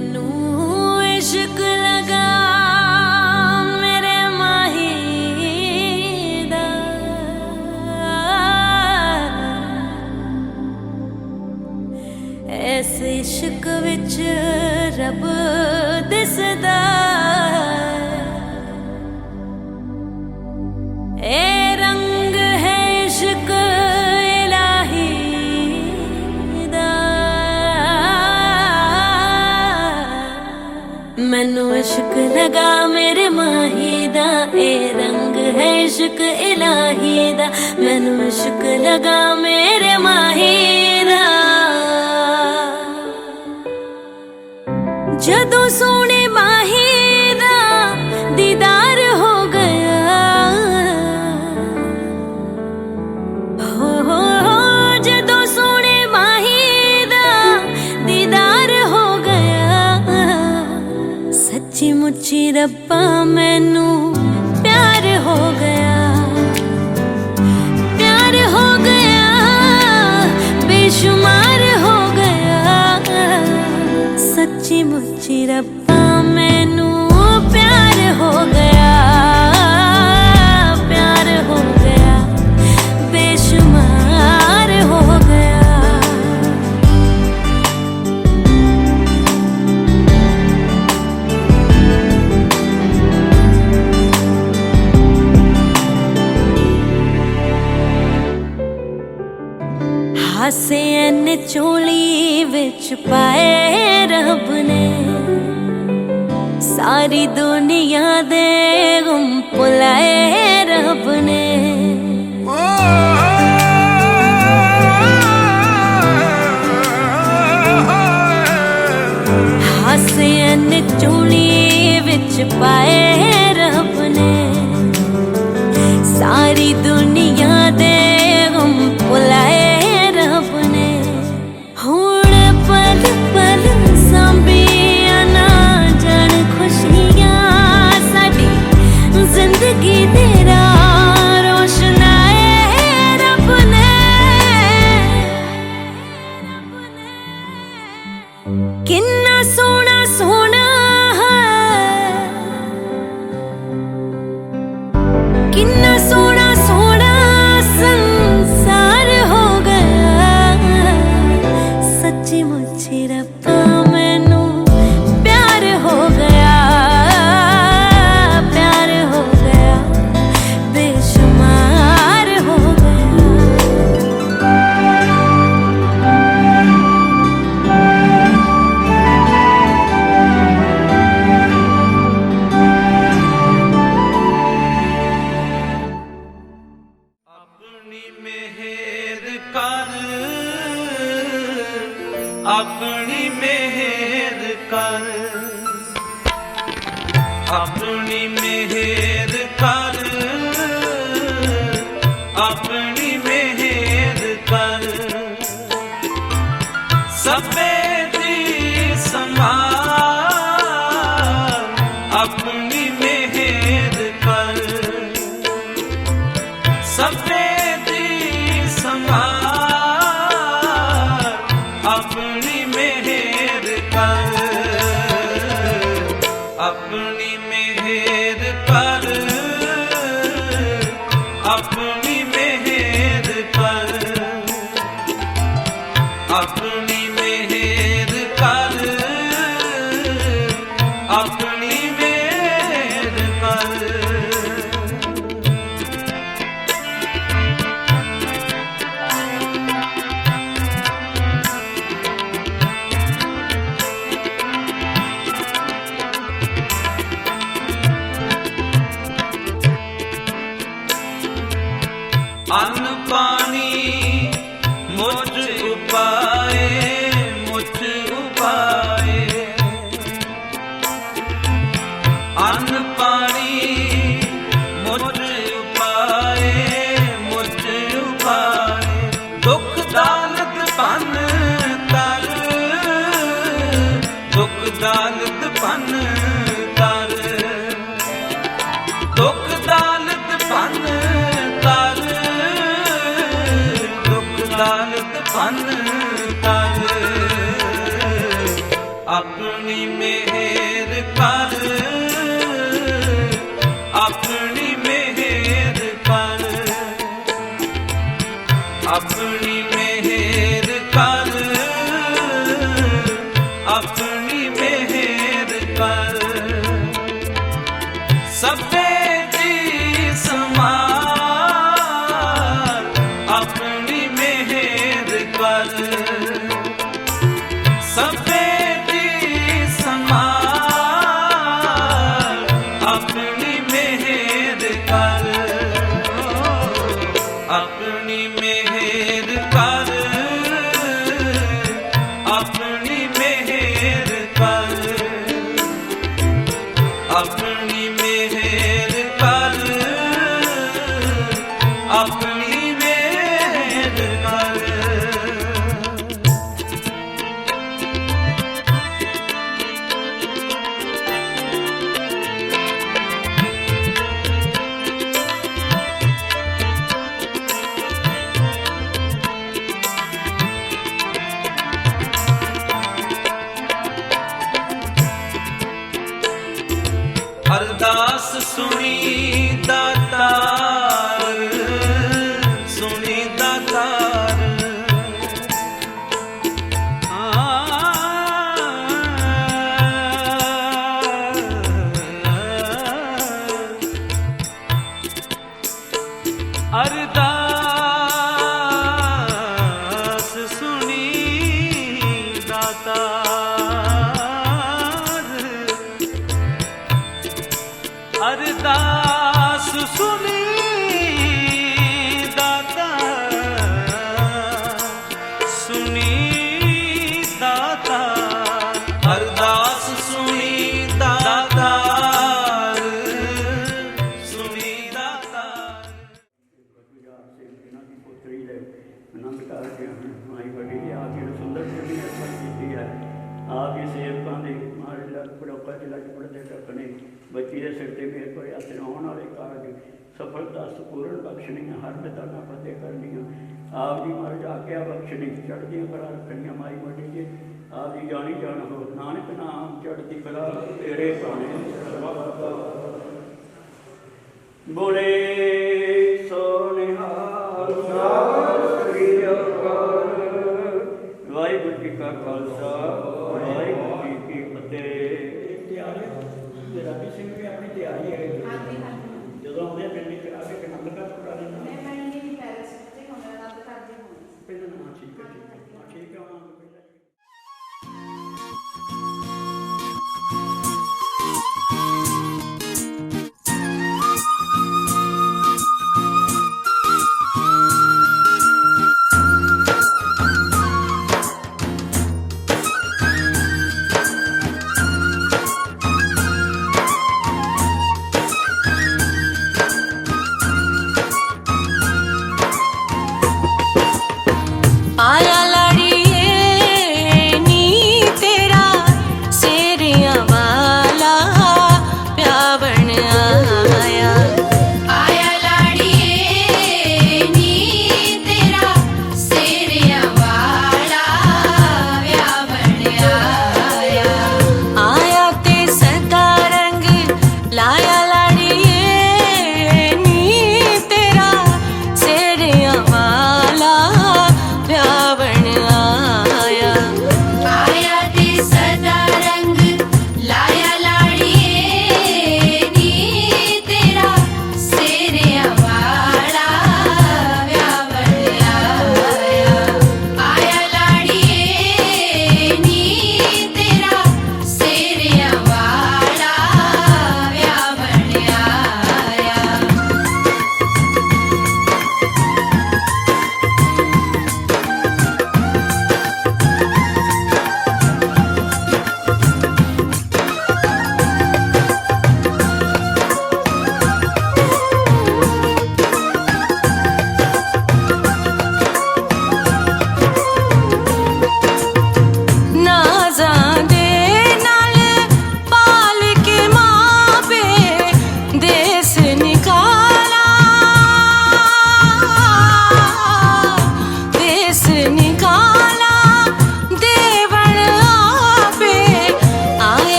मैनू इश्क लगा मेरे माही दा, इस इश्क विच रब दिसदा, ए रंग है इश्क इलाही दा। मैनू इश्क लगा मेरे माही दा, ए रंग है इश्क इलाही दा। मैनू इश्क लगा मेरे माही दा। जदों सोने माही दा दीदार हो गया, हो जदों सोने माही दा दीदार हो गया। सच्ची मुच्ची रब्बा मैनू प्यार हो गया, प्यार हो गया, बेशुमार हो गया। सच्ची मुच्ची रब्बा मैनू प्यार हो गया, प्यार हो गया, बेशुमार हो गया। हासे ने चोली विच पाए रब ने, सारी दुनिया दे गुम भुलाए रब ने। हासे ने चोली विच पाए रब ने, सारी दुनिया दे गुम भुलाए रब ने। हुण पल पल सांभिया ना जान खुशियां साडी, जिंदगी तेरा रोशनाए रब ने। किन्ना सोना सोना है, किन्ना सोना सोना संसार हो गया। सच्ची मुच्ची रब्बा मैनू प्यार हो गया, प्यार हो गया, बेशुमार हो गया। अपनी मेहर कर, अपनी मेहर कर, अपनी मेहर कर, अपनी मेहर कर। सबे दी संभाल, अपनी मेहर कर। सबे दी संभाल, अपनी मेहर कर, अपनी मेहर कर, अपनी मेहर कर, अपनी मेहर कर, अपनी मेहर कर, अपनी मेहर कर, अपनी मेहर कर, अपनी मेहर कर। सबे दी समार अपनी मेहर कर, सबे दी समार अपनी मेहर कर, अपनी मेहर कर, अपनी मेहर कर, अपनी मेहर कर, अपनी मेहर कर। अरदास सुनी दातार, सुनी दातार। अरदास सुनी दातार, अरदास सुनी दाता, सुनी दाता, अरदास सुनी दाता, सुनी दाता। पुत्री है आनंद कारज माई बड़ी आप सुंदर छवि अर्पण की है। आप ही सेवकों के मारे लग पड़ोका च लग पड़ते टकने बच्ची के सिर से मेरे को हथ आने वाले कारज सफलता सुपूर्ण बख्शनियाँ, हर बिताना फतेह करनियाँ। आप जी महाराज आज्ञा बख्शनी, चढ़दियाँ कला रखनियाँ माई बड़ी जी। आप जी जानी जान हो नानक नाम चढ़ती कला तेरे भाने। बोले सोनिहाल वाहिगुरू जी का खालसा वाहिगुरू जी की फतेह। रवि सिंह भी अपनी तैयारी है जो आते पिंडी करा के आनंद का करा लेना। पहले हाँ ठीक है ठीक है हाँ ठीक है।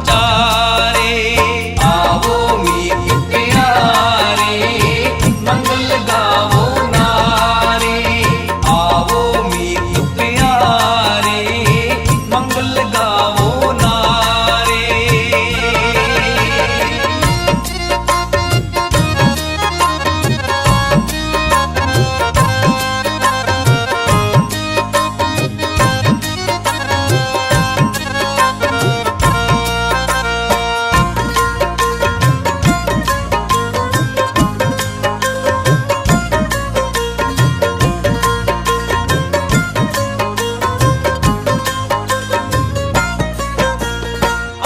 चारे। आवो मीत प्यारे मंगल गावो नारे। आवो मीत प्यारे मंगल गावो नारे।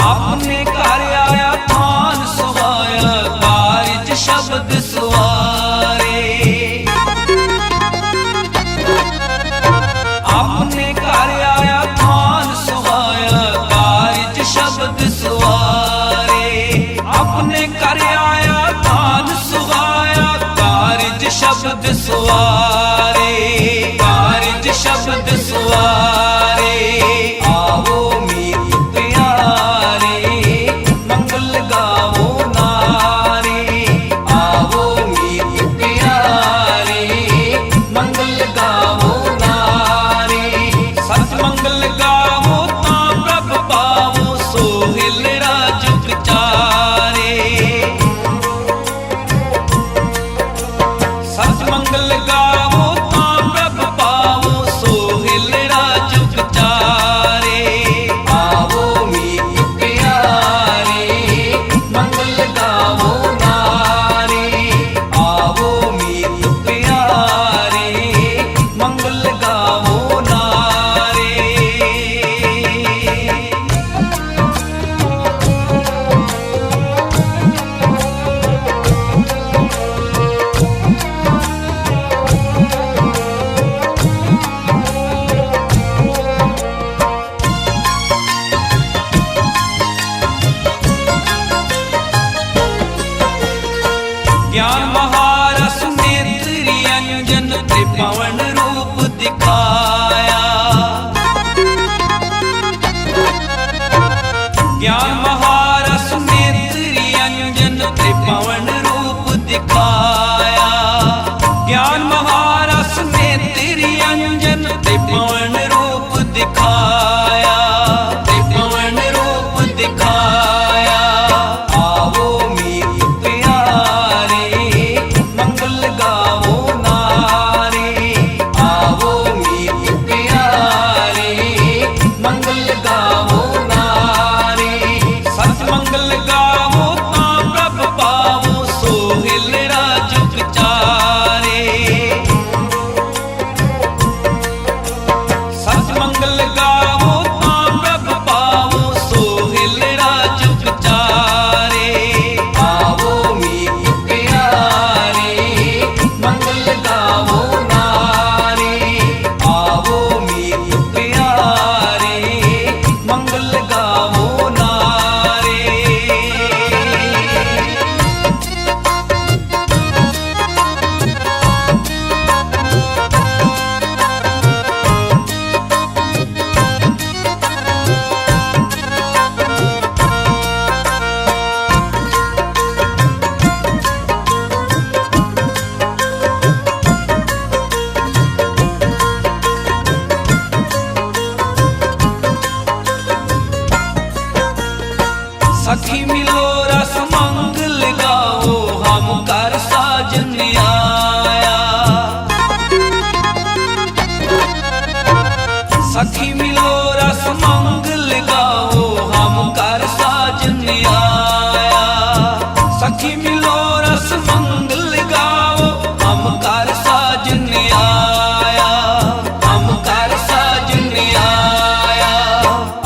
आपने घर आया थान सुहाया कारज शब्द सुवारे। आपने घर आया थान सुहाया कारज शब्द सुवारे। अपने घर आया थान सुहाया कारज शब्द सुवारे। कारज शब्द सुवारे। आवो मीत प्यारे मंगल गावो नारे। आवो मीत प्यारे मंगल गावो नारे। सत मंगल गावो तां प्रभ पावो सोहिलड़ा जुग चारे। सत मंगल गावो तां प्रभ पावो सोहिलड़ा जुग चारे। आवो मीत प्यारे मंगल गावो नारे। आवो मीत प्यारे मंगल गावो नारे। ज्ञान महारस नेत्री अंजन त्रिभुवन रूप दिखाया। ज्ञान महारस नेत्री अंजन त्रिभुवन रूप दिखाया। ज्ञान महारस नेत्री अंजन त्रिभुवन रूप दिखाया। त्रिभुवन रूप दिखाया। आवो मीत प्यारे मंगल गावो नारे। आवो मीत प्यारे मंगल गावो नारे। सत मंगल गावो तां प्रभ पावो सोहिलड़ा जुग चारे। सत मंगल गावो तां प्रभ पावो सोहिलड़ा जुग चारे। आवो मीत प्यारे मंगल गावो नारे। आवो मीत प्यारे मंगल गावो नारे। सखी मिलो रस मंगल गाओ हम कर साजन आया। सखी मिलो रस मंगल गाओ हम कर साजन आया। सखी मिलो रस मंगल गाओ हम कर साजन आया। हम कर साजन आया।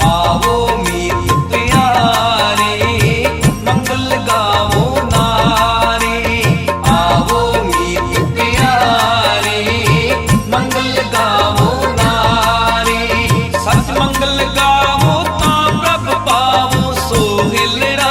आवो मीत प्यारे मंगल गावो नारे। आवो मीत प्यारे मंगल गावो नारे। सत मंगल गावो तां प्रभ पावो सोहिलड़ा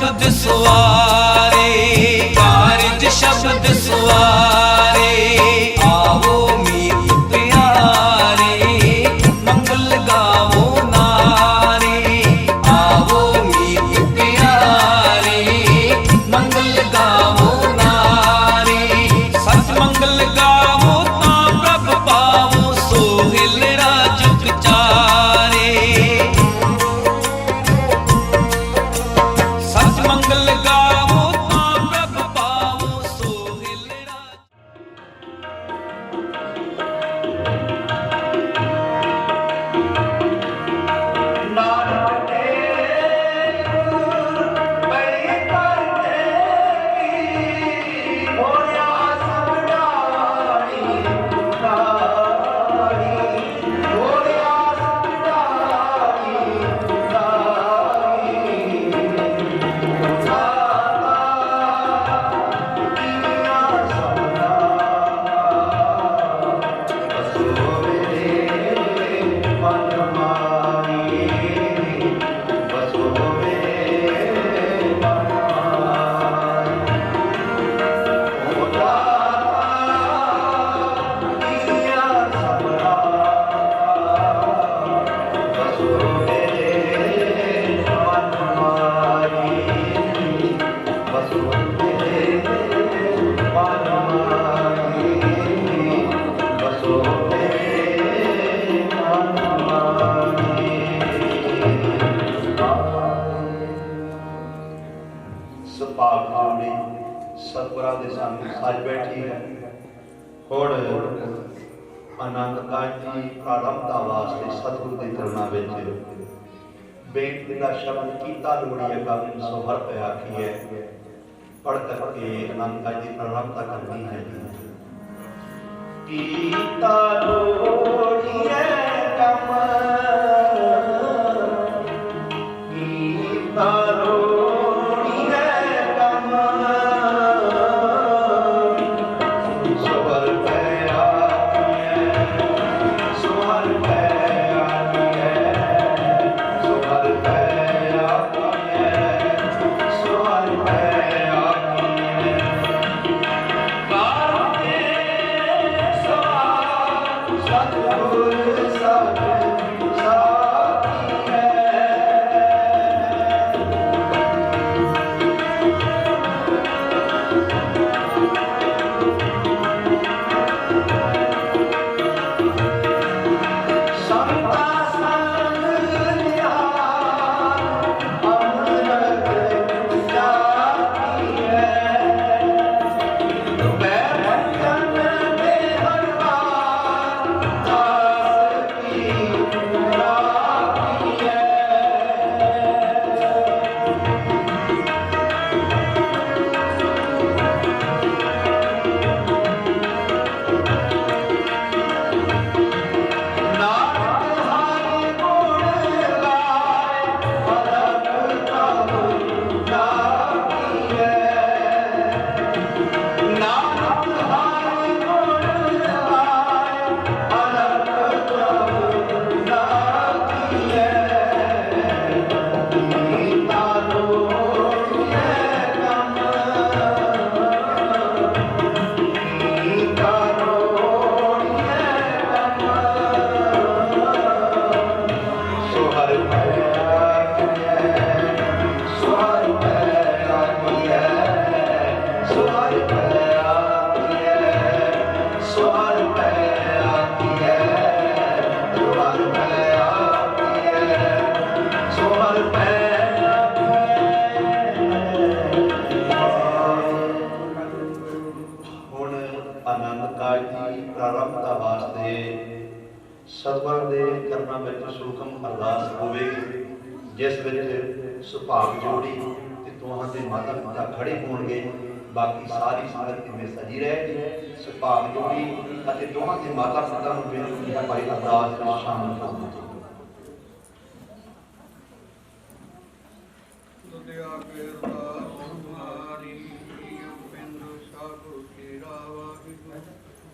शब्द सवारे, कारज शब्द सवारे। आओ मीत प्यारे, मंगल गावो नारे। आओ मीत प्यारे, मंगल गावो नारे। सत मंगल गावो ता प्रभ पावो, सोहिल राजुक चारे। सत मंगल गावो ता प्रभ पावो, सोहिल राज। ਸੁਭਾਗ ਜੋੜੀ ਸਤਿਗੁਰਾਂ ਦੇ ਸਾਹਮਣੇ ਸੱਜ ਬੈਠੀ ਹੈ। ਹੁਣ ਆਨੰਦ ਕਾਰਜ ਦੀ ਪ੍ਰਾਰੰਭਤਾ ਵਾਸਤੇ ਸਤਿਗੁਰ ਦੇ ਚਰਨਾਂ ਵਿੱਚ ਬੇਨਤੀ ਦਾ ਸ਼ਬਦ ਕੀਤਾ ਲੋੜੀਏ ਕਾਰਨ ਸੋਹਰ ਪਿਆ ਕੀ ਹੈ ਪੜ੍ਹ ਕਰਕੇ ਆਨੰਦ ਕਾਰਜ ਦੀ ਪ੍ਰਾਰੰਭਤਾ ਕਰਨੀ ਹੈ। ਕੀਤਾ ਲੋੜੀਏ ਕੰਮ ਕੀਤਾ ਪ੍ਰਾਰੰਭਤਾ ਵਾਸਤੇ ਸਤਿਗੁਰਾਂ ਦੇ ਚਰਨਾਂ ਵਿੱਚ ਸੂਖਮ ਅਰਦਾਸ ਹੋਵੇਗੀ, ਜਿਸ ਵਿੱਚ ਸੁਭਾਗ ਜੋੜੀ ਤੇ ਦੋਹਾਂ ਦੇ ਮਾਤਾ ਪਿਤਾ ਖੜੇ ਹੋਣਗੇ। ਬਾਕੀ ਸਾਰੀ ਸੰਗਤ ਇਵੇਂ ਸਜੀ ਰਹੇ। ਸੁਭਾਗ ਜੋੜੀ ਅਤੇ ਦੋਹਾਂ ਦੇ ਮਾਤਾ ਪਿਤਾ ਨੂੰ ਬੇਨਤੀ ਹੈ ਭਾਈ ਅਰਦਾਸ ਵਿੱਚ ਸ਼ਾਮਲ ਕਰੋ।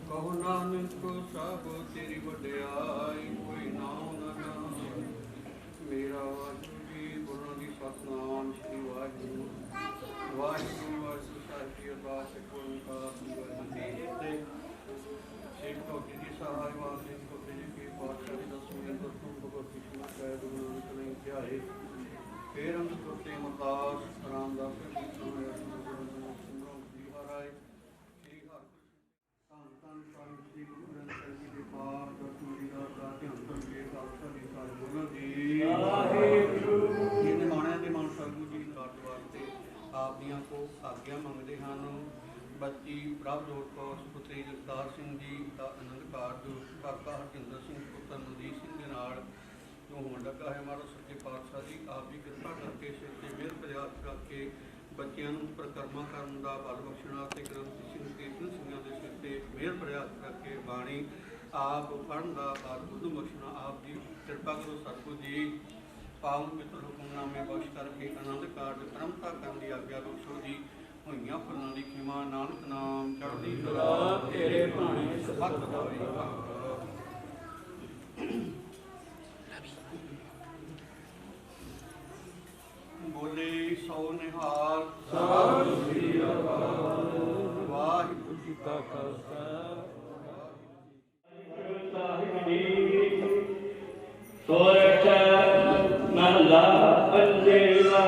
ਕਹੋ ਨਾਨਕ ਸਭ ਤੇਰੀ ਵਡਿਆਈ, ਕੋਈ ਨਾਮ ਨਾ ਜਾਣੈ। ਮੇਰਾ ਵਾਹਿਗੁਰੂ ਜੀ, ਗੁਰਾਂ ਦੀ ਸਤਿਨਾਮ ਸ੍ਰੀ ਵਾਹਿਗੁਰੂ। ਫੇਰ ਹਮ ਸੁਤੇ ਮਤਾਸ ਰਾਮਦਾਸ ਜੀ ਸੁਣਿਆ ਸੁਣੋ ਜੀ ਹਰਾਏ ਸ੍ਰੀ ਹਰਿ ਧੰਨ ਧੰਨ ਸਾਹਿਬ ਸ੍ਰੀ ਗੁਰੂ ਗ੍ਰੰਥ ਸਾਹਿਬ ਜੀ ਦੇ ਪਾਠ ਦਸਵੀਂ ਦੀ ਰਾਤ ਦਾ ਧਿਆਨ ਕਰਕੇ ਖਾਲਸਾ ਜੀ ਸਾਹਿਬ ਬੋਲੋ ਜੀ ਵਾਹਿਗੁਰੂ ਜੀ ਨੇ ਮਾਣਿਆ ਦੇ ਮਨ ਸਤਿਗੁਰੂ ਜੀ ਰਾਤ ਵਾਸਤੇ ਆਪ ਦੀਆਂ ਕੋ ਆਗਿਆ ਮੰਗਦੇ ਹਨ। ਬੱਚੀ ਪ੍ਰਭਜੋਤ ਕੌਰ ਸੁਪੁੱਤਰੀ ਜਗਤਾਰ ਸਿੰਘ ਜੀ ਦਾ ਆਨੰਦ ਕਾਰਜ ਕਾਕਾ ਹਰਜਿੰਦਰ ਸਿੰਘ ਪੁੱਤਰ ਮਨਦੀਪ ਸਿੰਘ ਦੇ ਨਾਲ ਜੋ ਹੋਣ ਲੱਗਾ ਹੈ। ਮਹਾਰਾਜ ਸੱਚੇ ਪਾਤਸ਼ਾਹ ਜੀ ਆਪ ਵੀ ਕਿਰਪਾ ਕਰਕੇ ਸਿਰ ਤੇ ਮਿਹਰ ਪ੍ਰਯਾਸ ਕਰਕੇ ਬੱਚਿਆਂ ਨੂੰ ਪ੍ਰਕਰਮਾ ਕਰਨ ਦਾ ਬਲ ਬਖਸ਼ਣਾ ਤੇ ਗ੍ਰੰਥੀ ਸਿੰਘ ਕੀਰਤਨ ਸਿੰਘਾਂ ਦੇ ਸਿਰ ਤੇ ਮਿਹਰ ਪ੍ਰਯਾਸ ਕਰਕੇ ਬਾਣੀ ਆਪ ਪੜ੍ਹਨ ਦਾ ਬਲ ਉਦੋਂ ਬਖਸ਼ਣਾ। ਆਪ ਜੀ ਕਿਰਪਾ ਕਰੋ ਸਤਿਗੁਰੂ ਜੀ। ਪਾਵਨ ਮਿੱਤਰ ਹੁਕਮਨਾਮੇ ਬਖਸ਼ ਕਰਕੇ ਆਨੰਦ ਕਾਰਜ ਪਰੰਪਰਾ ਕਰਨ ਦੀ ਆਗਿਆ ਬਖਸ਼ੋ ਜੀ। ਹੋਈਆਂ ਫੁੱਲਾਂ ਦੀ ਖਿਮਾ ਨਾਨਕ ਨਾਮ ਚੜ੍ਹਦੀ ਕਲਾ ਤੇਰੇ ਭਾਣੇ ਸਤਿ ਹੋਈ ਬੋਲੇ ਸੋ ਨਿਹਾਲ ਸਤਿ ਸ੍ਰੀ ਅਕਾਲ। ਵਾਹਿਗੁਰੂ ਜੀ ਕਾ ਖਾਲਸਾ ਸੋਰਠ ਮਹਲਾ ਪੰਜਵਾ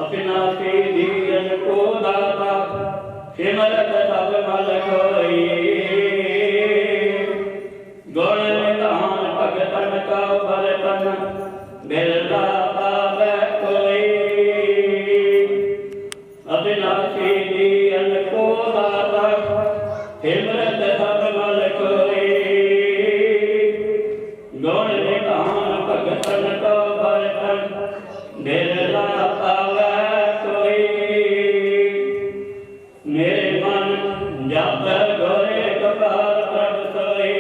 ਅਪਿਨਾਸੀ ਦੀਨ ਕੋ ਦਾਤਾ ਸਿਮਰਤ ਸਭ ਮਲ ਕੋਈ ਗੁਣ ਨਿਧਾਨ ਭਗਤਨ ਕਾ ਭਰਤਨ ਬਿਰਲਾ ਪਾਵੈ ਕੋਈ ਅਪਿਨਾਸੀ ਦੀਨ ਕੋ ਦਾਤਾ ਸਿਮਰਤ ਸਭ ਮਲ ਕੋਈ ਗੁਣ ਨਿਧਾਨ ਭਗਤਨ ਕਾ ਭਰਤਨ ਬਿਰਲਾ ਪਾਵੈ ਕੋਈ। ਮੇਰੇ ਮਨ ਜਪ ਗੋਰੇ ਕਪਾਲ ਪ੍ਰਭ ਸੋਈ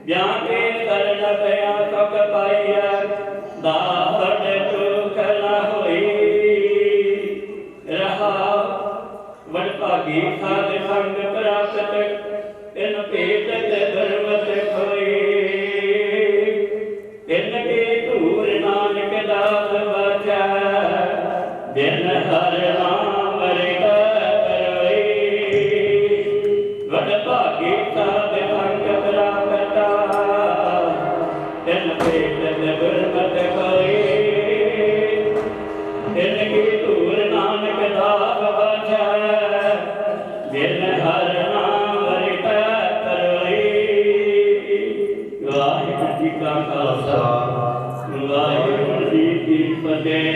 ਜਾਂ ਕੇ ਸਰਨ ਪਿਆ ਸੁਖ ਪਾਈਐ ਦਾਤ ਦੁਖ ਨ ਹੋਈ ਰਹਾ ਵਡਭਾਗੀ ਸਾਧ ਸੰਗ ਪ੍ਰਾਪਤ ਇਨ ਭੇਟ ਤੇ ਧਰਮਤ ਹੋਈ ਤਿਨ ਕੇ ਧੂਰ ਨਾਨਕ ਦਾਸ ਬਾਚੈ ਦਿਨ ਹਰ ਨਾਮ ਰਿਤਾ ਕਰੋਈ ਵਡਭਾਗੀ ਸਾਧ ਸੰਗ ਪ੍ਰਾਪਤਾ ਤਿਨ ਭੇਟ ਤੇ ਧਰਮਤ ਹੋਈ ਤਿਨ ਕੇ ਧੂਰ ਨਾਨਕ ਦਾਸ ਬਾਚੈ ਦਿਨ ਹਰ ਨਾਮ ਰਿਤਾ ਕਰੋਈ। ਵਾਹਿਗੁਰੂ ਜੀ ਕਾ ਖਾਲਸਾ ਵਾਹਿਗੁਰੂ ਜੀ ਕੀ ਫਤਿਹ।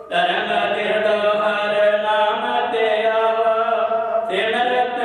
ਧਰਮ ਤਿਰੜੋ ਹਰ ਨਾਮ ਤੇ ਆਵਾ ਸਿਮਰਤ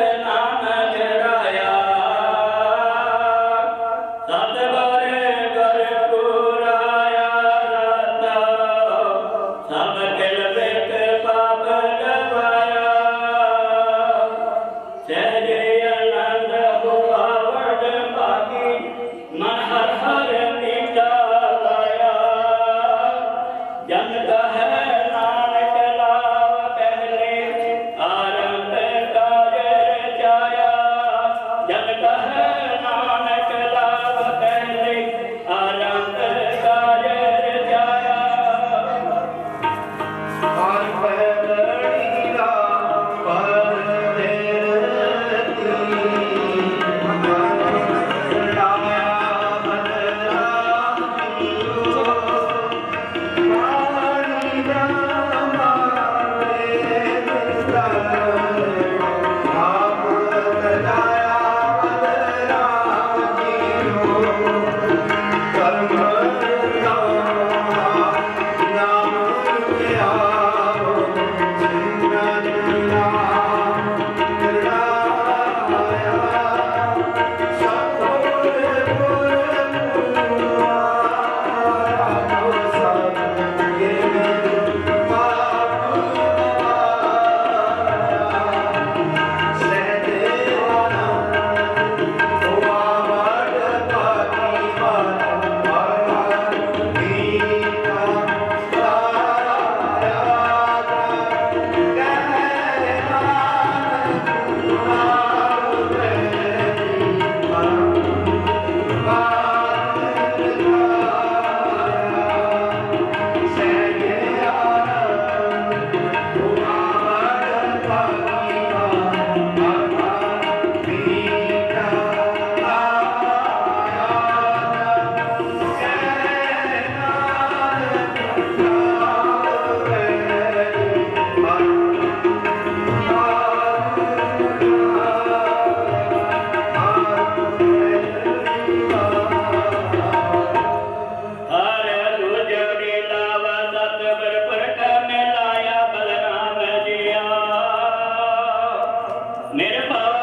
निर्भव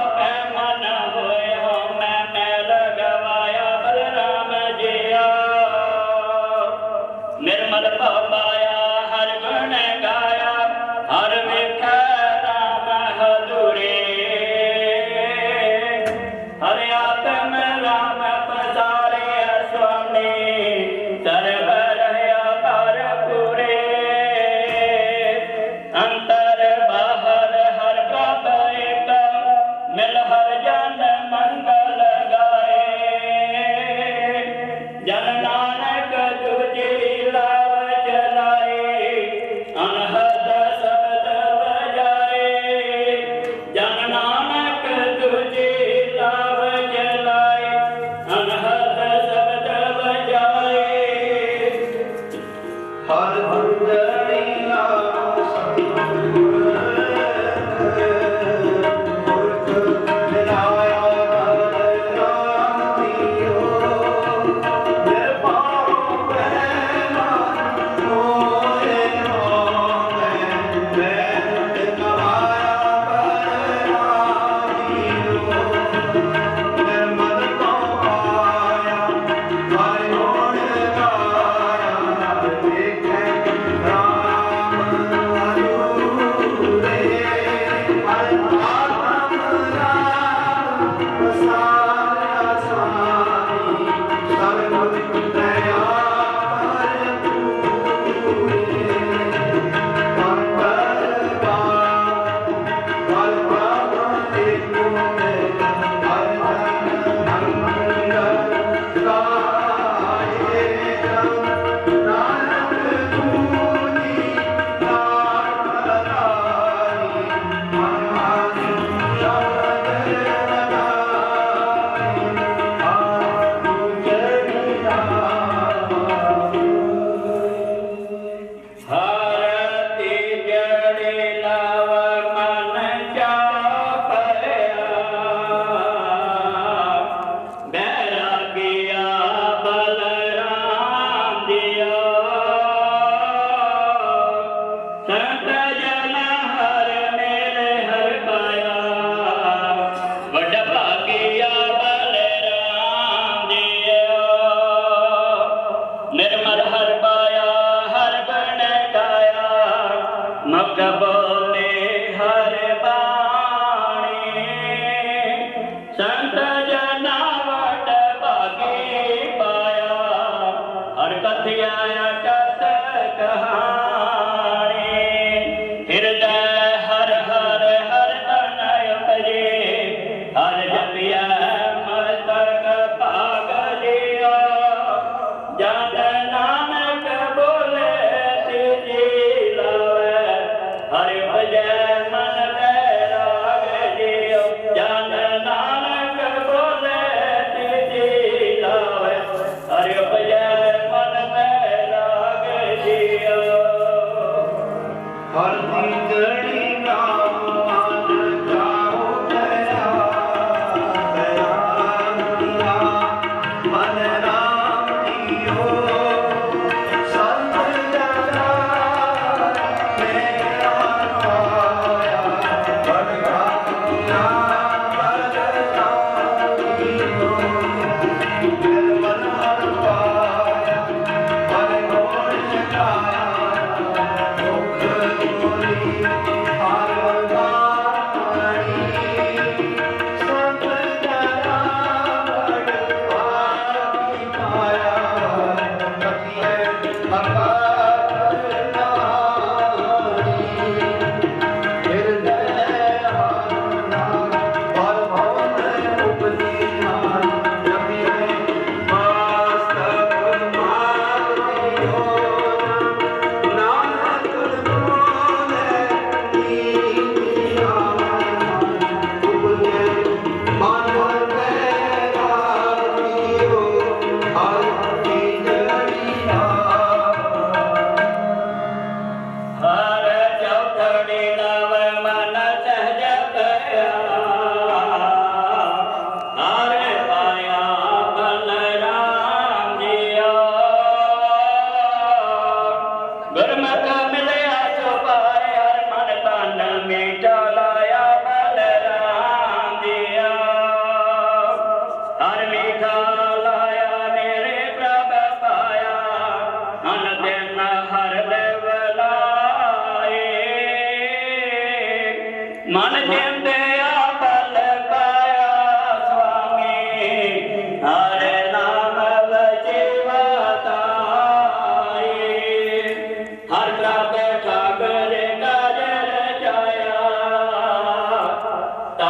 मन होए हो मैं मैल गवाया बलराम जिया निर्मल भव पाया हर गुण गाया हर विख राम हदूरे हर आत्म राम पसारे स्वामी सर्व रहया तार पूरे अंतर बाहर हर प्रभ एक मिल हर जन मंगल गाए जन नानक तुझी लाव चलाए अनहद शब्द बजाए जन नानक तुझी लाव चलाए अनहद शब्द बजाए हर भंजनी निर्मल हर पाया हर गुण गाया मग बोले हर बाणी संत जनावट भागी पाया हर कथिया कथ कहानी हृदय हर हर हर तनय भजे हर जपिया मस्तक भाग जिया जन नानक बोले तुझी लावे हरि भजय मन बैराग जियो जन नानक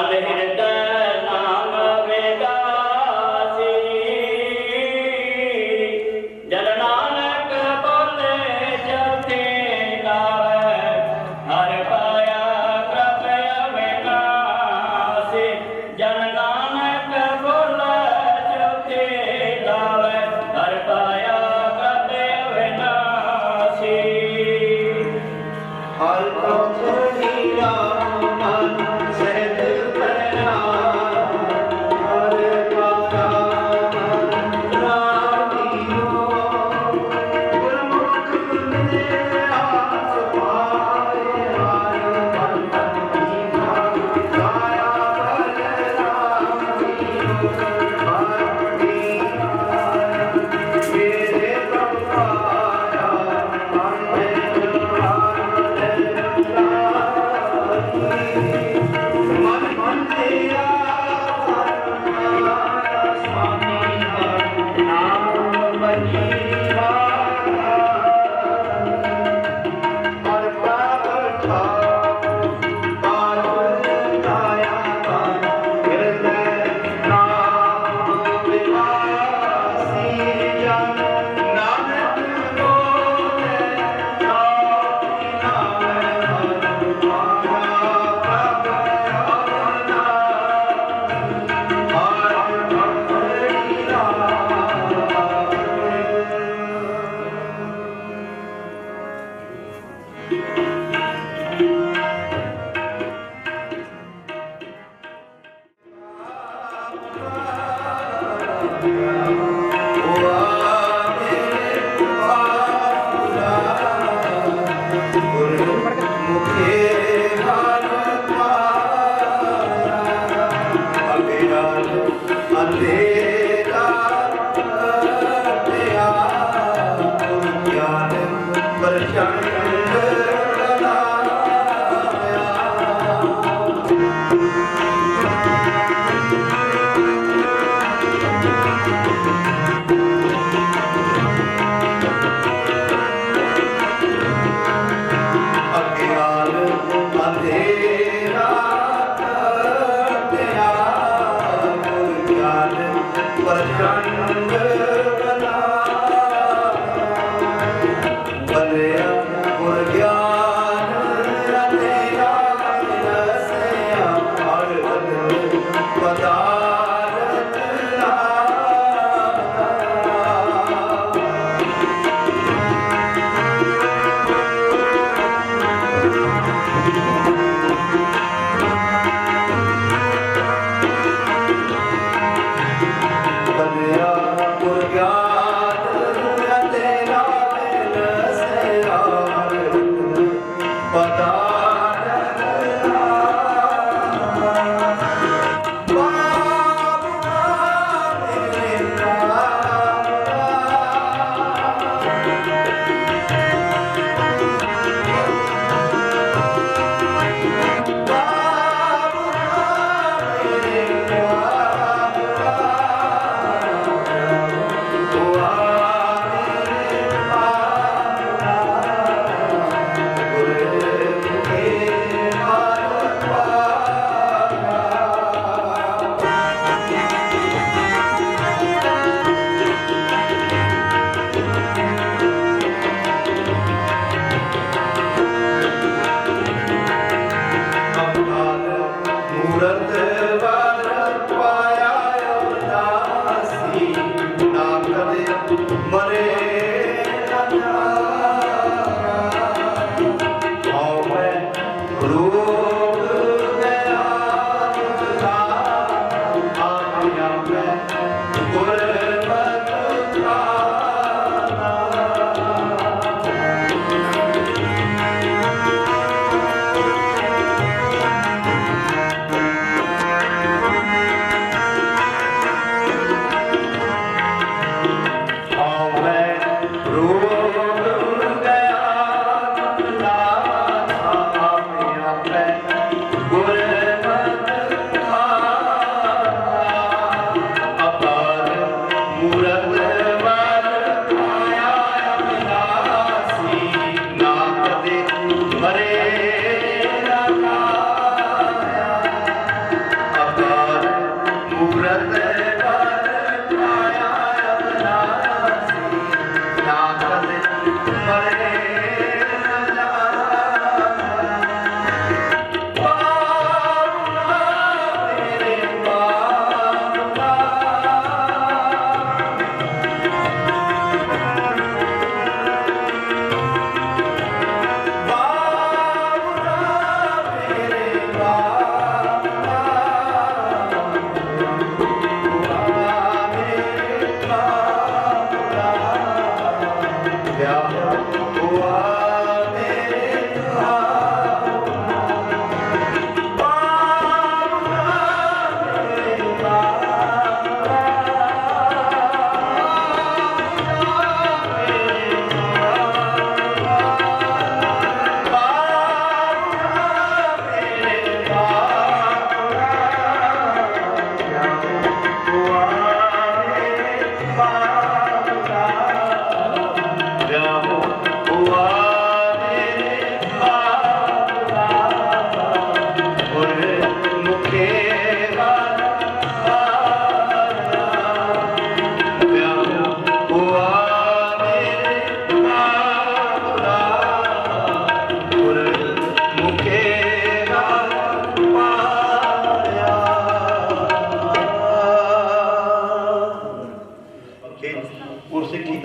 हर हृदय नाम विगासी जन नानक बोले जपते गावे हर पाया प्रभ अविनाशी जन नानक बोले जपते गावे हर पाया प्रभ अविनाशी हर पथ हीरा मन सहज प्रणाम हर पाया मन राधियो गुरमुख ने आस पाए हर मन मीठा गाया बलरामियो भक्ति मेरे प्रभुआया मन मन तेरा स्वामी नाम बजीरा हर पावठा पावन गाया हृदय नाम विलासी जन नानक बोले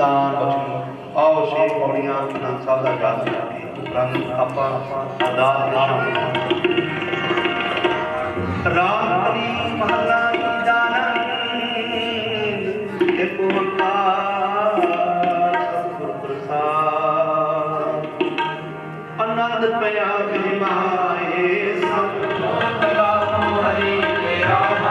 ਦਾਨ ਬਖਸ਼ੀ। ਆਓ ਛੇ ਪੌੜੀਆਂ ਆਨੰਦ ਸਾਹਿਬ ਦਾ ਜਾਪ ਕਰਕੇ ਉਪਰੰਤ ਆਪਾਂ ਅਰਦਾਸ ਕਰਾਂਗੇ। ਰਾਮੀ ਮਹਲਾ ਤੀਜਾ ਇੱਕ ਓੰਕਾਰ ਸਤਿਗੁਰ ਪ੍ਰਸਾਦ। ਆਨੰਦ ਪਿਆ ਬਿਮਾਏ ਸਭ ਰਾਮ ਹਰੀ ਕੇ ਰਾਮ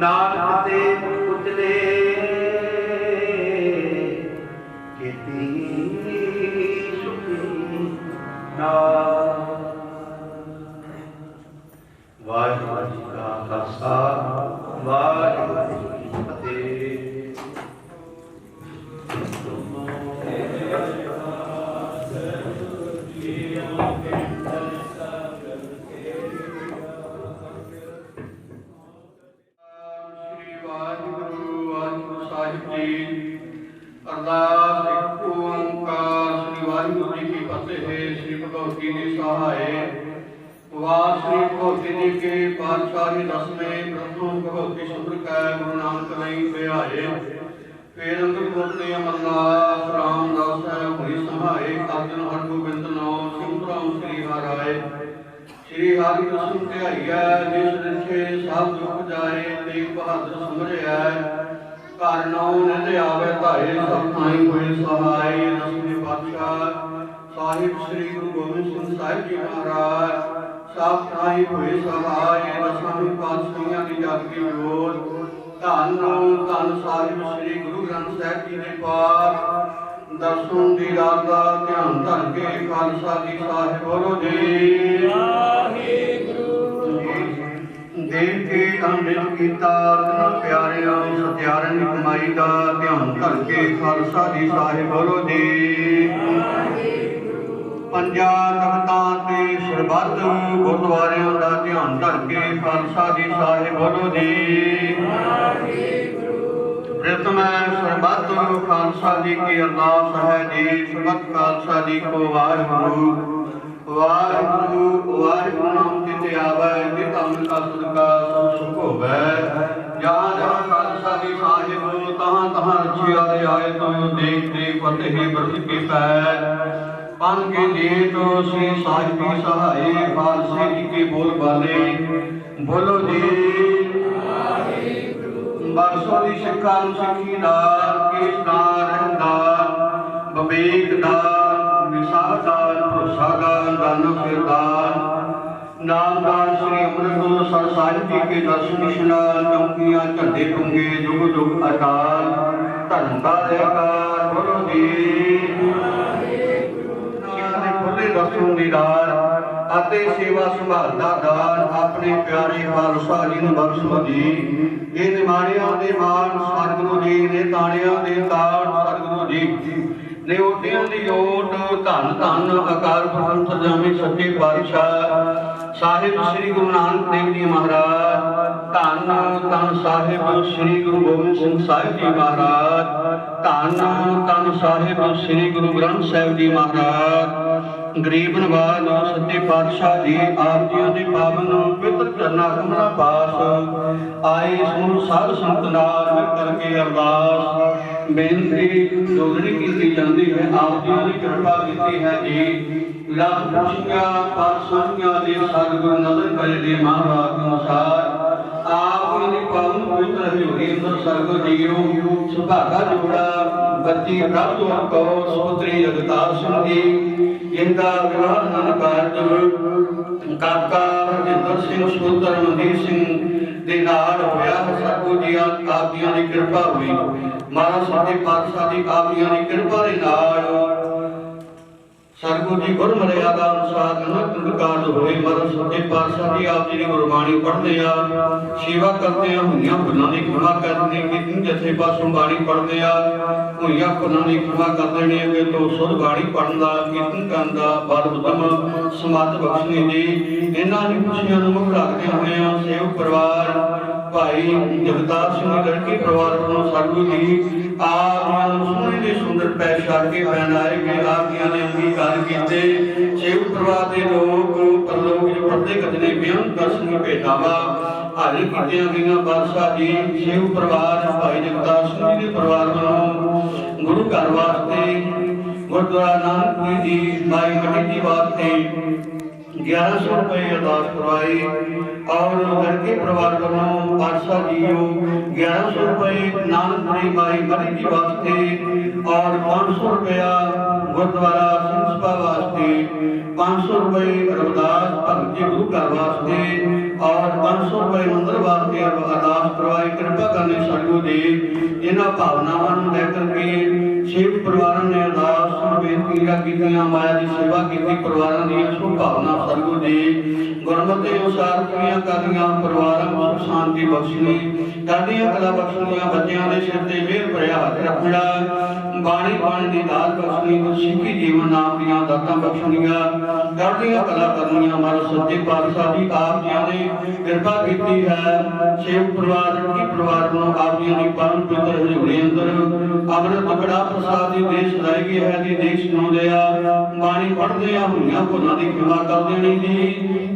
ਨਾਨਕ ਤੇ ਉਜਲੇ ਕੀਤੀ ਸੁਖੀ ਨਾ। ਵਾਹਿਗੁਰੂ ਜੀ ਕਾ ਖਾਲਸਾ ਵਾਹਿਗੁਰੂ ਜੀ ਕੀ ਫਤਿਹ। ਅਰਦਾਸ ਇੱਕ ਓੰਕਾਰ ਸ੍ਰੀ ਵਾਹਿਗੁਰੂ ਜੀ ਕੀ ਫਤਿਹ। ਸ੍ਰੀ ਭਗਵਤੀ ਜੀ ਸਹਾਏ। ਵਾਰ ਸ੍ਰੀ ਭਗਵਤੀ ਜੀ ਕੇ ਪਾਤਸ਼ਾਹੀ ਦਸਵੇਂ ਪ੍ਰਥਮ ਭਗਵਤੀ ਸੁੰਦਰ ਕੈ ਗੁਰੂ ਨਾਨਕ ਨਹੀਂ ਬਿਆਏ। ਫੇਰ ਅੰਦਰ ਗੁਰਤੇ ਅਮਰਨਾਥ ਰਾਮਦਾਸ ਸਾਹਿਬ ਹੋਈ ਸਹਾਏ। ਅਰਜਨ ਹਰਗੋਬਿੰਦ ਨਾਮ ਸਿਮਰਨ ਸ੍ਰੀ ਹਰਿ। ਸ੍ਰੀ ਹਰਿ ਕ੍ਰਿਸ਼ਨ ਧਿਆਈਐ ਜਿਸ ਰਿਛੇ ਸਭ ਦੁਖ ਜਾਏ। ਤੇਗ ਬਹਾਦਰ ਸਮਝਿਆ ਘਰ ਨਾਉ ਨਿਧ ਆਵੇ ਧਾਏ। ਸਭ ਥਾਈ ਹੋਏ ਸਹਾਈ। ਦਸਵੇਂ ਪਾਤਸ਼ਾਹ ਸਾਹਿਬ ਸ੍ਰੀ ਗੁਰੂ ਗੋਬਿੰਦ ਸਿੰਘ ਸਾਹਿਬ ਜੀ ਮਹਾਰਾਜ ਸਭ ਥਾਈ ਹੋਏ ਸਹਾਈ। ਦਸਵੇਂ ਪਾਤਸ਼ਾਹੀਆਂ ਦੀ ਜਗ ਦੀ ਜੋਤ ਧੰਨ ਧੰਨ ਸਾਹਿਬ ਸ੍ਰੀ ਗੁਰੂ ਗ੍ਰੰਥ ਸਾਹਿਬ ਜੀ ਦੇ ਪਾਠ ਦਰਸ਼ਨ ਦੀ ਰਾਤ ਦਾ ਧਿਆਨ ਧਰ ਕੇ ਖਾਲਸਾ ਜੀ ਸਾਹਿਬ ਬੋਲੋ ਜੀ ਵਾਹਿਗੁਰੂ। ਦੇਖ ਕੇ ਅੰਮ੍ਰਿਤ ਕੀਤਾ ਤਨ ਪਿਆਰਿਆਂ ਸਤਿਆਰਨ ਦੀ ਕਮਾਈ ਦਾ ਧਿਆਨ ਧਰ ਕੇ ਖਾਲਸਾ ਜੀ ਸਾਹਿਬ ਬੋਲੋ ਜੀ ਵਾਹਿਗੁਰੂ। ਪੰਜਾਂ ਤਖਤਾਂ ਤੇ ਸਰਬੱਤ ਗੁਰਦੁਆਰਿਆਂ ਦਾ ਧਿਆਨ ਧਰ ਕੇ ਖਾਲਸਾ ਜੀ ਸਾਹਿਬ ਬੋਲੋ ਜੀ ਵਾਹਿਗੁਰੂ। प्रथम सरबत खालसा जी की अरदास है जी। सरबत खालसा जी को वाहिगुरु वाहिगुरु वाहिगुरु नाम चित आवे कि धन का सदका सब सुख होवे। जहाँ जहाँ खालसा जी साहिब तहाँ तहाँ रचिया दे आए तो देख देख फतेह बरस के पैर पन के लिए तो श्री साहिबी सहाय खालसे जी के बोल बाले बोलो जी। बरसों की सिक्खा सिक्खी दार केस दार रहदार बबेक दार विसाख दार भरोसा दार दानो फिर दार नामदार श्री अमृतसर सर साहिब जी के दर्शन इशनान चौकियां झंडे टूंगे जुग जुग अटाल धर्म का जयकार बोलो जी। सिखां दे खुले रसूल दीदार ਅਤੇ ਸੇਵਾ ਸੰਭਾਲ ਦਾ ਦਾਨ ਆਪਣੇ ਪਿਆਰੇ ਖਾਲਸਾ ਜੀ ਨੂੰ ਬਖਸ਼ੋ ਜੀ। ਇਹ ਨਿਮਾਣਿਆਂ ਦੇ ਮਾਣ ਸਤਿਗੁਰੂ ਜੀ ਨੇ, ਤਾਣਿਆਂ ਦੇ ਤਾਣ ਸਤਿਗੁਰੂ ਜੀ ਨੇ, ਓਟਿਆਂ ਦੀ ਓਟ ਧੰਨ ਧੰਨ ਅਕਾਲ ਪੁਰਖ ਸਰਜਾਮੀ ਸੱਚੇ ਪਾਤਸ਼ਾਹ ਸਾਹਿਬ ਸ੍ਰੀ ਗੁਰੂ ਨਾਨਕ ਦੇਵ ਜੀ ਮਹਾਰਾਜ। ਧੰਨ ਧੰਨ ਸਾਹਿਬ ਸ੍ਰੀ ਗੁਰੂ ਗੋਬਿੰਦ ਸਿੰਘ ਸਾਹਿਬ ਜੀ ਮਹਾਰਾਜ। ਧੰਨ ਧੰਨ ਸਾਹਿਬ ਸ੍ਰੀ ਗੁਰੂ ਗ੍ਰੰਥ ਸਾਹਿਬ ਜੀ ਮਹਾਰਾਜ। गरीब नवाज सच्चे पातशाह जी आप जी के पावन पवित्र चरना कमला पास आए समूह साध संत नाल मिल करके अरदास बेनती जोड़नी की जाती है। आप जी ने कृपा की है जी। लख खुशियां पातशाहियां दे सतगुरु नदर करे दे महाभाग अनुसार आप जी पावन पवित्र हजूरी अंदर सतगुरु जीओ सुभागा जोड़ा बच्ची प्रभ को सुपुत्री जगतार सिंह जी इनका विवाह नानकारज काका हरजिंदर सिंह सुपुत्र मनदीप सिंह दे नाल होया। सतगुरु जी आप जी की कृपा हुई। महाराज सच्चे पातशाह जी आप जी की कृपा दे नाल सतगुरु जी गुर मर्यादा अनुसार अनंत कारज होए। महाराज सच्चे पातशाह जी आप जी की गुरबाणी पढ़ते आ सेवा करते आ हुइयां भुलां दी क्षमा करने की जथे पासों बाणी पढ़ते आ हुइयां भुलां दी क्षमा कर देने अगे तो सुध बाणी पढ़न दा कीर्तन करन दा बल उद्यम समर्थ बख्शने जी। इन्हां दी खुशियां नूं मुख रखदे होए सेवक परिवार भाई जगतार सिंह लड़की परिवार वालों सतगुरु जी आप सोहने दे सुंदर पै छड़ के पहनाए गए। आप जी ने अंगीकार कीते सेवक परिवार के लोग परलोक जो पढ़ते कजने बेअंत दर्शन भेटावा हाजिर कीतियां गईयां। पातशाह जी सेवक परिवार भाई जगतार सिंह जी के परिवार वालों गुरु घर वास्ते गुरुद्वारा नानकपुरी जी माई मटी जी वास्ते 1100 रुपये अरदास करवाई और लड़के परिवार वालों पातशाह जीओ 1100 रुपये नानकपुरी माई मरी जी वास्ते और 500 रुपया गुरुद्वारा सिंह सभा वास्ते 500 रुपये रविदास भगत जी गुरु घर वास्ते और 500 रुपये मंदिर वास्ते अरदास करवाई। कृपा करने सतगुरु जी इन्हां भावनावां नूं लेकर के सेवक परिवार ने अरदास बेनतियां कीतियां माया की सेवा की परिवारों दी शुभ भावना सतगुरु जी गुरमति अनुसार पूरियां करदियां परिवारां नूं सुख शांति बख्शनी करदियां कला बख्शनियां बच्चों के सिर ते मेहर भरिया हथ रखना बाणी बाणी दी दात बख्शनी सिੱਖੀ जीवन नाम दीयां दातां बख्शनियां करदियां कला करनियां। हमारे सच्चे पातशाह जी आप जी ने कृपा की है। सेवक परिवार की परिवार नूं आप जी दी परम पवित्र हजूरी अंदर अमृत बड़ा प्रसाद दी देश लाई गई है जी। देश सुनाउंदे आ बाणी पढ़दे आ हुइयां भुलां दी क्षमा कर देनी जी।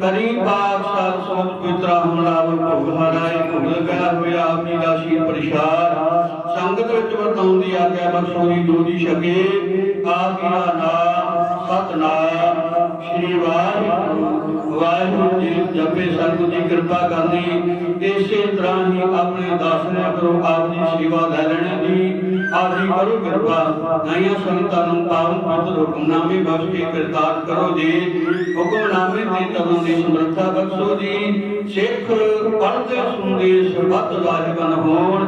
करी पाक साध सोच पवित्र हमलावर भोग हराए भोग लगाया होया आप जी दा शीर प्रसाद संगत विच वरताउण दी आग्या बख्शो जी जो जी सके। आप जी दा नाम सतनाम श्री वाहिगुरु वाहिगुरु जी जपे सतगुरु जी कृपा करनी। इसे तरह ही अपने दास ने करो आप जी सेवा लै लेनी जी। आप जी करो कृपा नईयां संगतां नूं पावन पवित्र हुक्मनामे बख्श के कृतार्थ करो जी। हुक्मनामे ते तवन दी समर्था बख्शो जी। सिख पढ़दे सुनदे सरबत लाजबन होण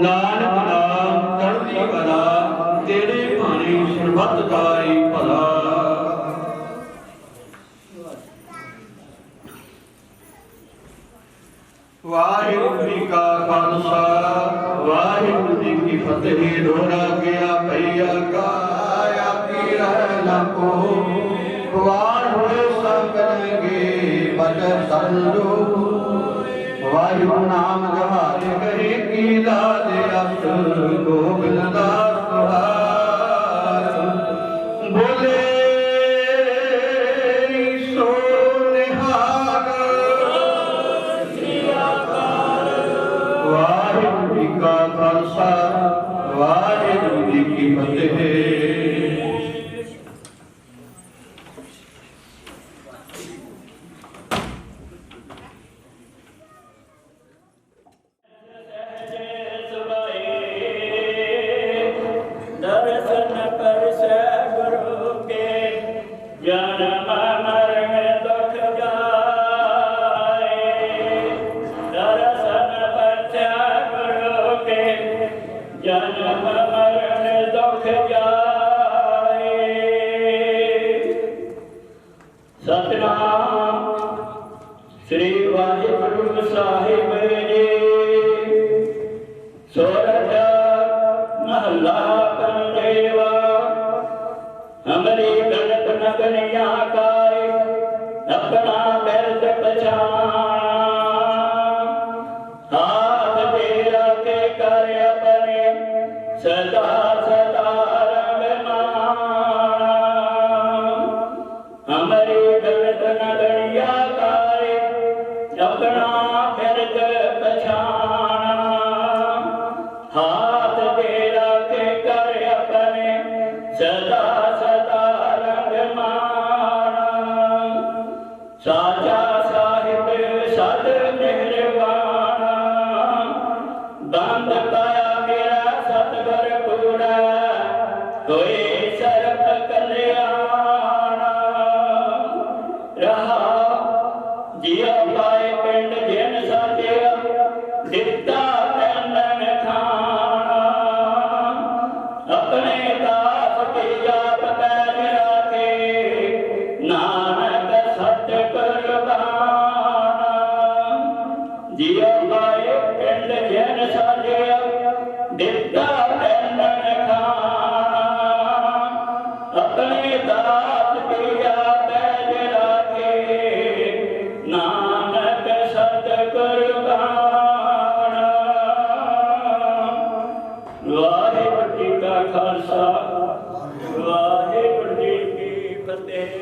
नानक नाम चढ़दी कला तेरे भाणे सरबत दाई भला। वाहिगुरु जी का खालसा वाहिगुरु जी की फतेह। दोहरा गया भैया का आया की रहना को वार हुए सब करेंगे बचत सरलो वाहिगुरु नाम जहाज करे की ला दिया दास गोविंद दास तुहार बोले सो निहार वाहिगुरू जी का खालसा वाहिगुरू जी की फतेह। दर्शन कर से गुरु के जन्म मरण दुख जाए। दर्शन कर से गुरु के जन्म मरण दुख जाए। सतनाम श्री वाहिगुरु साहिब जी। सोरठ महला पंजेवा हमरी गलत नगनिया काए अपना दर्द पछाना। हाथ तेरा के कर अपने सदा सदा रंग माना। हमरी गलत नगनिया काए अपना दर्द पछाना। हाथ तेरा के कर अपने सदा सदा रंग माना। साजा साहिब सद निर्वाणा बंद पाया मेरा सतगर पूरा होए सर्प कल्याणा। रहा जिया पाए पिंड जिन साजिया दिता तैनन खाना। अपने दास की जात पैज राखे नानक सत्य कुर्बाना। जिया पाए पिंड जिन साजिया दिता तैनन खाना। अपने दास की जात पैज राखे नानक सत्य कुर्बाना। वाहिगुरू जी का खालसा वाहिगुरू जी की फतेह।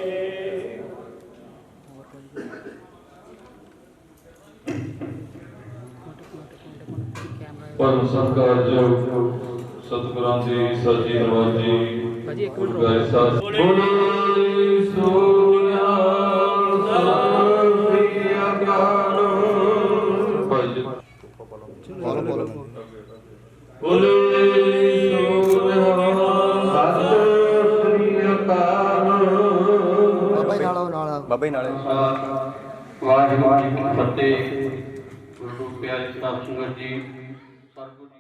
परम सत्कारयोग सतगुਰਾਂ ਦੀ ਸਾਜੀ ਨਵਾਜੀ ਗੁਰਗਾਰੀ ਸਾਹਿਬ ਬੋਲੇ ਸੋਨਿਆ ਸ੍ਰੀ ਅਕਾਲ ਭਾਈ ਬੋਲੇ ਬਾਬਾ ਜੀ ਨਾਲੇ ਵਾਹਿਗੁਰੂ ਜੀ ਕੀ ਫਤਿਹ। ਗੁਰੂ ਪਿਆਰੇ ਸਾਧ ਸੰਗਤ ਜੀ ਸਤਿਗੁਰੂ ਜੀ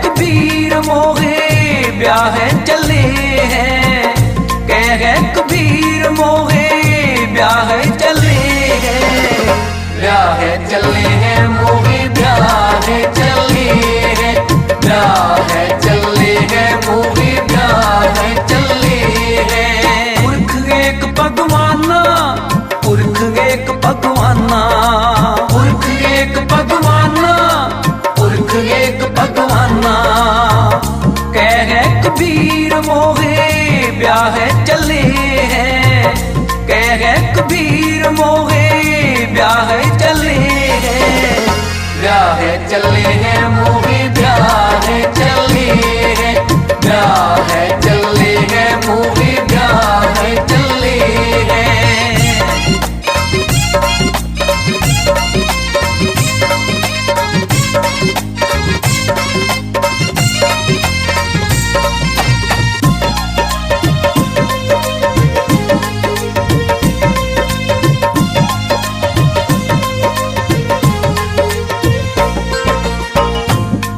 कबीर मोहे ब्याह चले हैं। कह कबीर मोहे ब्याह चले हैं। ब्याह चले हैं मोहे ब्याह चले हैं। ब्याह चले हैं मोहे ब्याह चले हैं। पुरख एक भगवाना पुरख एक भगवाना पुरख एक भगवाना पुरख एक भगवाना। कह कबीर मोहे ब्याह चले हैं। कह कबीर मोहे ब्याह चले हैं। ब्याह चले हैं मोहे ब्याह चले हैं। ब्याह चले हैं मोहे ब्याह चले हैं।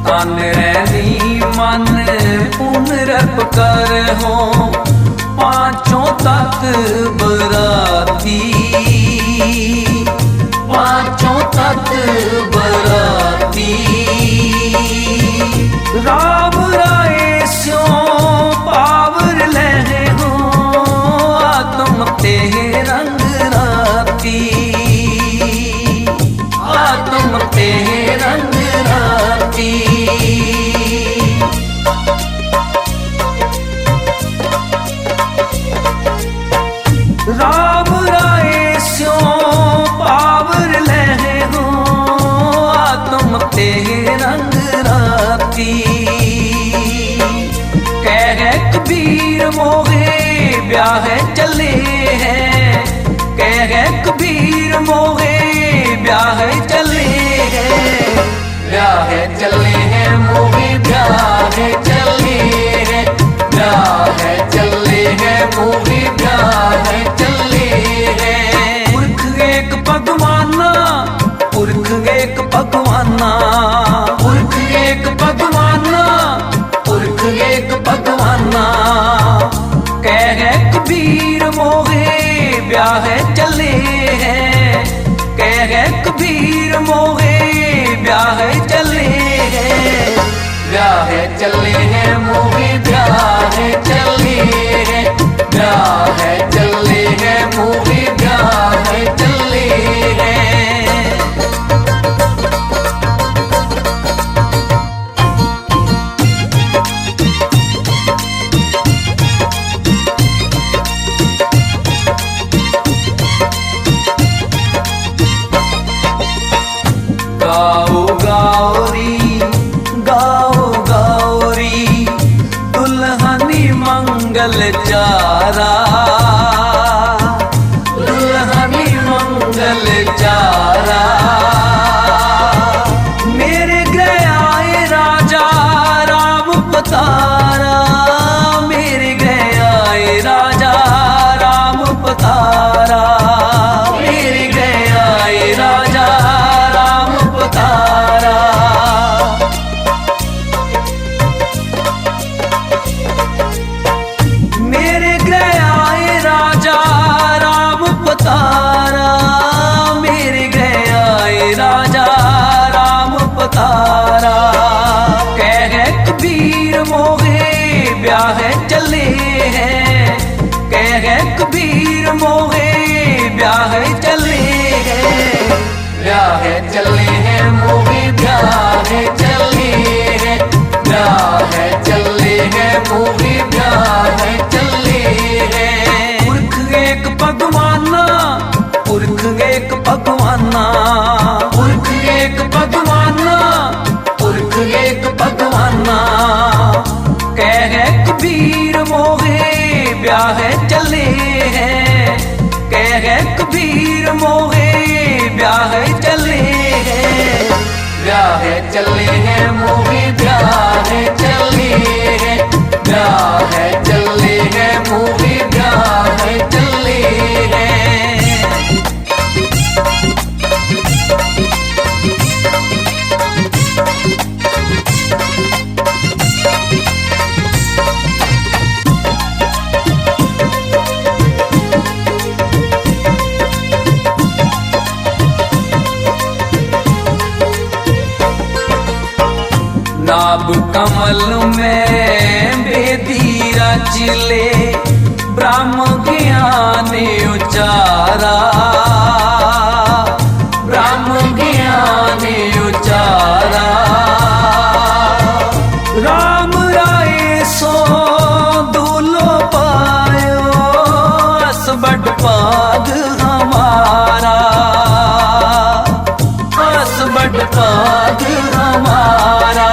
तन रैनी मन पुनरप कर हो पांचों तत्व बराती, पांचों तत्व बराती। राम राय स्यों पावर लहे हो, आत्म ते रंग राती, आत्म ते रंग राती। राम राय स्यों पावर लहे हो, आत्म ते रंग राती। कह कबीर मोहे ब्याह चले हैं, कह कबीर मोहे ब्याह चले हैं, ब्याह चले हैं मोहे ब्याह चले हैं, ब्याह चले हैं मोहे ब्याह चले हैं। पुरख एक भगवाना, पुरख एक भगवाना, पुरख एक भगवाना, पुरख एक भगवाना। कह कबीर मोहे ब्याह चले हैं, कह कबीर मोहे ब्याह चले हैं, ब्याह चले हैं मोहे ब्याह चले हैं, ब्याह चले हैं मोहे ब्याह चले हैं। गाओ गाओरी, गाओ गाओरी, दुल्हनी मंगल चारा, दुल्हनी मंगल चारा। मेरे गयाए राजा राम पतारा, मेरे गयाए राजा राम पतारा, मेरे गयाए राजा राम पतारा। मेरे गयाए राजा राम पतारा, मेरे गयाए राजा राम पतारा। कह कबीर मोहे ब्याह चले हैं, कह कबीर मोहे ब्याह चले हैं, ब्याह चले हैं मोहे ब्याह चले हैं, ब्याह चले हैं मोहे ब्याह चले हैं। पुरख एक भगवाना, पुरख एक भगवाना, पुरख एक भगवाना, पुरख एक भगवाना। कह कबीर मोहे ब्याह चले हैं, कह कबीर मोहे ब्याह चले हैं, ब्याह चले हैं मोहे ब्याह चले हैं, ब्याह चले हैं मोहे ब्याह चले हैं। नाभ कमल में बेदी रच ले, ब्रह्म ज्ञान उचारा, ब्रह्म ज्ञान उचारा। राम राय सो दूलो पायो, अस बड़ पाग हमारा, अस बड़ पाग हमारा।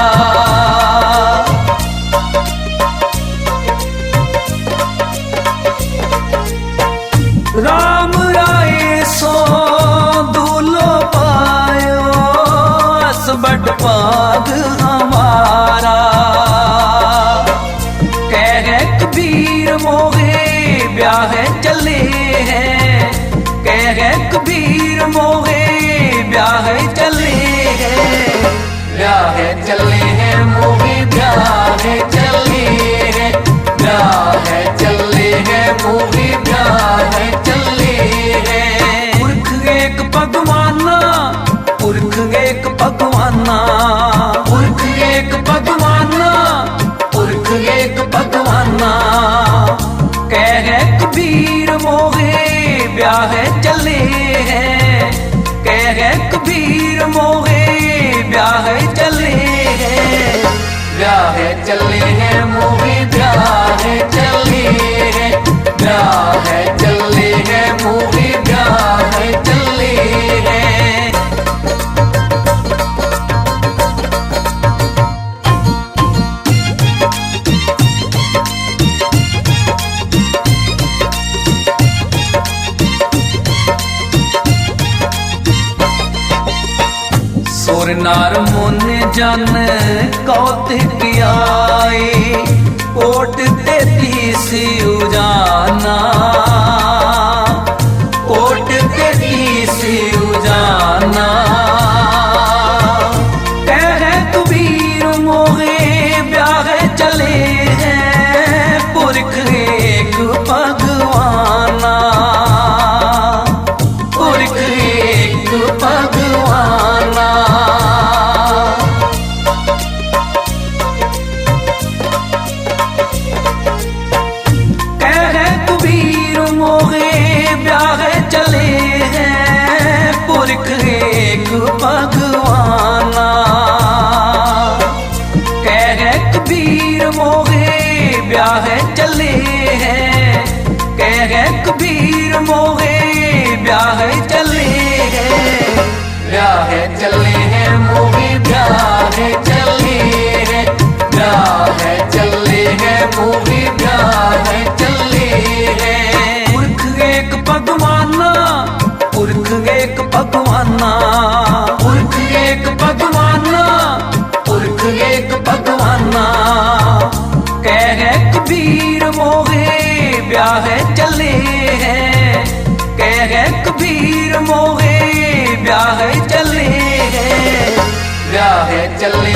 राम राय सो दूलो पायो, अस बड़ पाग हमारा। कह कबीर मोहे ब्याह चले हैं, कह कबीर मोहे ब्याह चले हैं, ब्याह चले हैं मोहे ब्याह चले हैं, ब्याह चले हैं मोहे ब्याह चले हैं, कह कबीर मोहे ब्याह चले हैं, ब्याह चले हैं मोहे ब्याह चले हैं, ब्याह चले हैं मोहे ब्याह चले हैं। सुर नार मुन जन कौतिक आए, कोट 33 उजाना, कोट 33 उजाना, कह कबीर मोहे ब्याह चले हैं, पुरख एक भगवाना, पुरख एक भगवाना। कह कबीर मोहे ब्याह चले हैं, पुरख एक भगवाना, कह कबीर मोहे ब्याह चले हैं, कह कबीर मोहे ब्याह चले हैं, ब्याह चले हैं मोहे ब्याह चले हैं, ब्याह चले हैं मोहे ब्याह चले हैं। पुरख एक भगवाना, पुरख एक भगवाना, पुरख एक भगवाना, पुरख एक भगवाना, कह कबीर मोहे ब्याह चले हैं, कह कबीर मोहे ब्याह चले हैं, ब्याह चले